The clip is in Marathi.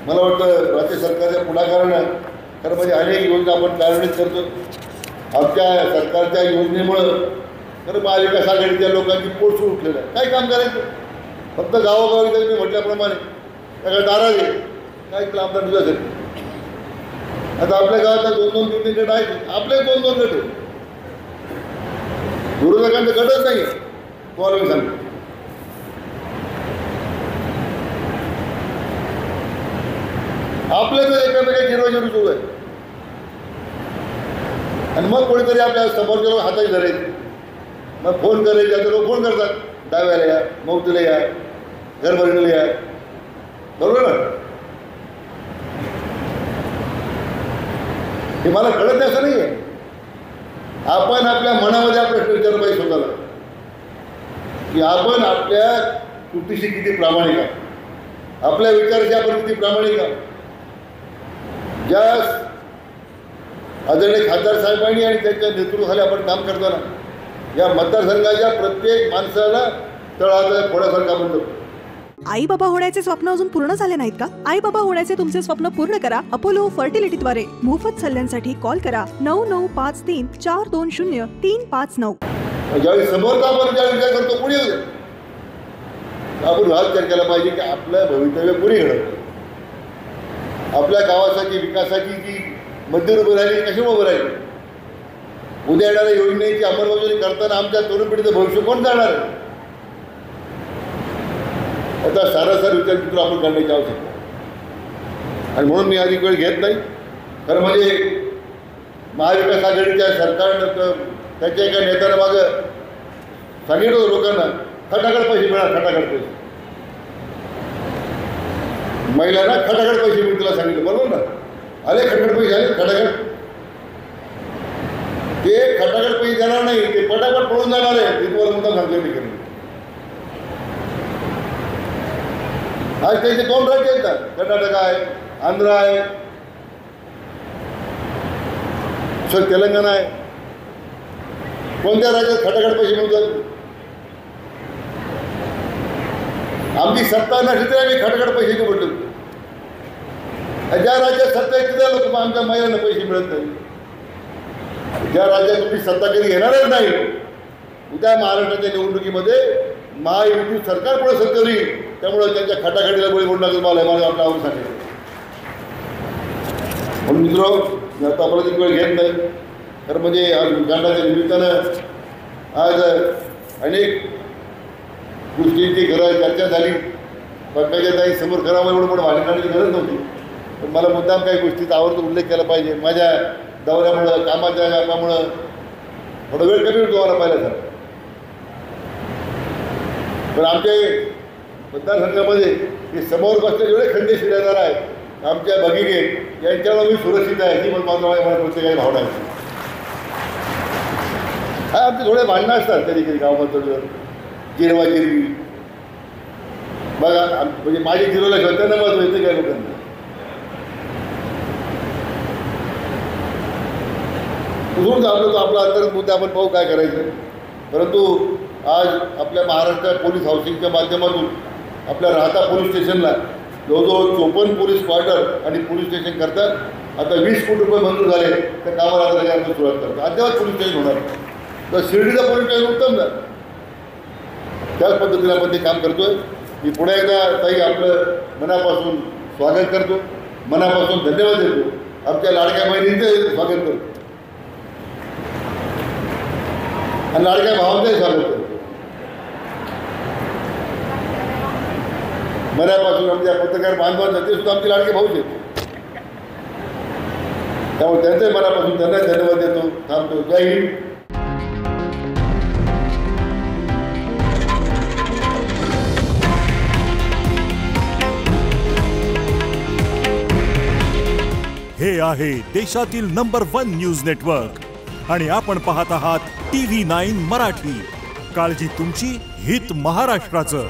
मला वाटतं राज्य सरकारच्या पुढाकारानं खरं म्हणजे अनेक योजना आपण कार्यान्वित करतो. आमच्या सरकारच्या योजनेमुळं खरं महाविकास आघाडीच्या लोकांची पोट उठलेलं आहे. काय काम करायचं? फक्त गावोगावी जर मी म्हटल्याप्रमाणे सगळं नाराज आहे. काय केलं आमदार तुझ्यासाठी? आता आपल्या गावात 2-2, 3-3 गट आहेत. आपले 2-2 गट आहेत. विरोधकांचं गटच नाही आहे. तुम्हाला मी सांगतो. आपले तर एकामेका गिरवागिरी सुरू आहे. आणि मग कोणीतरी आपल्या समोरच्या लोक हाताची धरायचे, मग फोन करायचे. आता लोक फोन करतात, डाव्याला या, मौतीला या, घरभरणीला या. बरोबर ना? हे मला कळत नाही असं नाही आहे. आपण आपल्या मनामध्ये हा प्रश्न विचारला पाहिजे स्वतःला की आपण आपल्या कृतीशी किती प्रामाणिक आहोत, आपल्या विचाराशी आपण किती प्रामाणिक आहोत. ज्या आदरणीय खासदार साहेबांनी आणि त्यांच्या नेतृत्वाखाली आपण काम करताना या मतदारसंघाच्या प्रत्येक माणसाला तळहात फोडासारखा आपण करतो. आई बाबा होण्याचे स्वप्न अजून पूर्ण झाले नाहीत का? आई बाबा होण्याचे तुमचे स्वप्न पूर्ण करा अपोलो फर्टिलिटीद्वारे. मोफत सल्ल्यांसाठी कॉल करा 9953420359. ज्यावेळी समोरचा आपण ज्या विचार करतो पुढे येऊ, आपण हा विचार केला पाहिजे की आपलं भवितव्य पुढे घडवलं. आपल्या गावासाठी विकासाची जी मध्यम उभं राहिली कशी उभं राहिली. उद्या येणाऱ्या योजनेची अंमलबजावणी करताना आमच्या तरुण पिढीचं भविष्य कोण जाणार आहे? आता सारासार विचार मित्र आपण करण्याची आवश्यकता आहे. आणि म्हणून मी अधिक वेळ घेत नाही. खरं म्हणजे महाविकास आघाडीच्या सरकारनं त्याच्या एका नेत्यानं मागं सांगितलं होतं लोकांना खटाखट पैसे मिळणार, खटाखट पैसे. महिलांना खटाखट पैसे मी तुला सांगितलं, बरोबर ना? आले खटाखट पैसे, आले खटाखट. ते खटाखट पैसे देणार नाही, ते पटापट पळून जाणार आहे. ते तुम्हाला मुद्दा सांगतो मी. आज त्यांचे 2 राज्य येतात, कर्नाटक आहे, आंध्र आहे, तेलंगणा आहे. कोणत्या राज्यात खटाखट पैसे मिळतात? आमची सत्ता नसली तरी आम्ही खटाखट पैशाची बोलतो. ज्या राज्यात सत्ता आहे तिथे लोक आमच्या महिलांना पैसे मिळत नाही. ज्या राज्यात तुम्ही सत्ता कधी घेणारच नाही, उद्या महाराष्ट्राच्या निवडणुकीमध्ये महायुती सरकार पुढे सत्तेवर येईल. त्यामुळे त्यांच्या खटाखटीला बळी पडू नका. मला आपलं आवडून सांगितलं. म्हणून मित्रांनो, आता आपला वेळ घेत नाही. तर म्हणजे आज उद्घाटनाच्या निमित्तानं आज अनेक गोष्टींची चर्चा झाली. पंकजाताई समोर करावं एवढं पण भांडणाची गरज नव्हती. पण मला मुद्दाम काही गोष्टीचा आवर्जून उल्लेख केला पाहिजे. माझ्या दौऱ्यामुळं, कामाच्या कामामुळं थोडा वेळ कमी होतो मला पाहिल्यासारखं. पण आमच्या मतदारसंघामध्ये हे समोर बसले जेवढे खंडे शिलेदार आहेत, आमच्या भगिनी यांच्यावर मी सुरक्षित आहे ही मला प्रत्येकाची भावना आहे. हा आमचे थोडे भांडणं असतात कधी कधी गावामध्ये, जिरवाजिरवी. बघा म्हणजे माझी जिरवला त्यांना मत व्हायचं काय लोकांना. उजळून आपलं तो आपला अंतर्गत मुद्दा आपण पाहू काय करायचं. परंतु आज आपल्या महाराष्ट्र पोलीस हाऊसिंगच्या माध्यमातून आपल्या राहता पोलीस स्टेशनला जवळजवळ 54 पोलीस क्वार्टर आणि पोलीस स्टेशन करतात. आता 20 कोटी रुपये मंजूर झाले. त्या कामाला आता आपण सुरुवात करतो. अद्याप पोलीस स्टेशन होणार. तर शिर्डीचा पोलीस स्टेशन उत्तम ना. त्याच पद्धतीने आपण ते काम करतोय. मी पुन्हा एकदा ताई आपलं मनापासून स्वागत करतो, मनापासून धन्यवाद देतो. आमच्या लाडक्या बहिणींचं स्वागत करतो आणि लाडक्या भावांचंही स्वागत करतो. मनापासून आमच्या पत्रकार बांधवांना ते सुद्धा आमचे लाडके भाऊच आहेत. त्यामुळे त्यांच्याही मनापासून त्यांना धन्यवाद देतो. थांबतो. जय हिंद. हे आहे देशातील नंबर 1 न्यूज नेटवर्क आणि आपण पाहत आहात TV9 मराठी. काळजी तुमची, हित महाराष्ट्राचं.